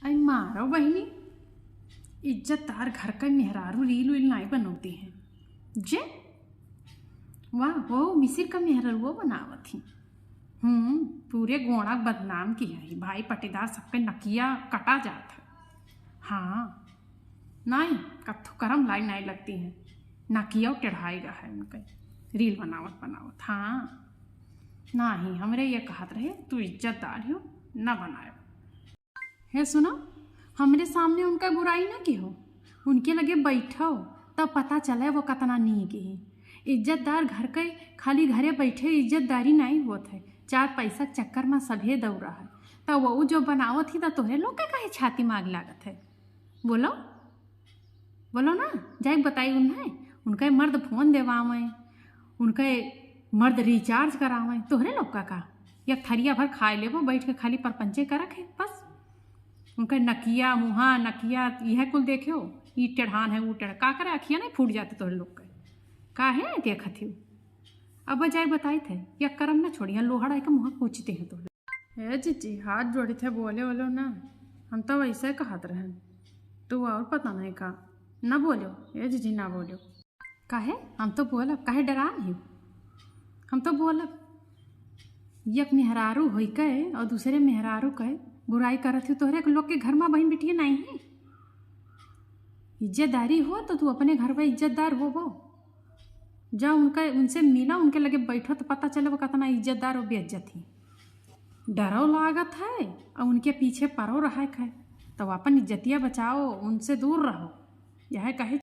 आई मारो बहनी, इज्जतदार घर का मेहरारू रील वील नहीं बनौती हैं जे। वाह, वो मिसिर का मेहरारू वो बनावत थी। पूरे गोड़ा बदनाम किया है भाई, पटीदार सबके नकिया कटा जात है। हाँ नहीं, कत्थु करम लाई नहीं लगती हैं, नकिया टेढ़ाएगा है उनके रील बनावत बनावत। हाँ नहीं, हमरे ये कहत रहे तू इज्जतदार हो न बनाए है। सुनो, हमरे सामने उनका बुराई ना की हो, उनके लगे बैठो तब पता चले वो कतना नी की है। इज्जतदार घर के खाली घरे बैठे इज्जतदारी नहीं होत है, चार पैसा चक्कर में सभे दौड़ा है। तो वो जो बनावत थी तो तोहरे लोग के काहे छाती माग लागत है? बोलो बोलो ना, जाए बताई उन्हें। उनके मर्द फोन देवावें, उनके मर्द रिचार्ज करावें, तोहरे लोग का या थरिया भर खाए ले वो बैठ के खाली परपंचे कर रखे बस। उनका नकिया मुहा नकिया यह कुल देखे हो, ई टेढ़ान है वो टेढ़ का करे, अखियाँ नहीं फूट जाते तोहरे लोग के काहे देखत हो? अब जाए बताई थे या करम ना छोड़िया, लोहड़ा का मुँह पूछते हैं तोहरे। जी हाथ जोड़ी थे, बोले बोलो ना, हम तो वैसे कहत रहे, तू और पता नहीं का ना बोलो। ए जी ना बोलो काहे, हम तो बोलब काहे डरा नहीं, हम तो बोलब। एक मेहरारू हो के और दूसरे मेहरारू के बुराई करत हो, तोहरे लोग के घर में बहन बिटिया नहीं है। इज्जतदारी हो तो तू अपने घर में इज्जतदार हो वो, जब उनसे मिला उनके लगे बैठो तो पता चले वो कितना इज्जतदार और बेइज्जत ही। डरो लागत है और उनके पीछे परो रहा है तो अपन इज्जतिया बचाओ, उनसे दूर रहो, यह कहे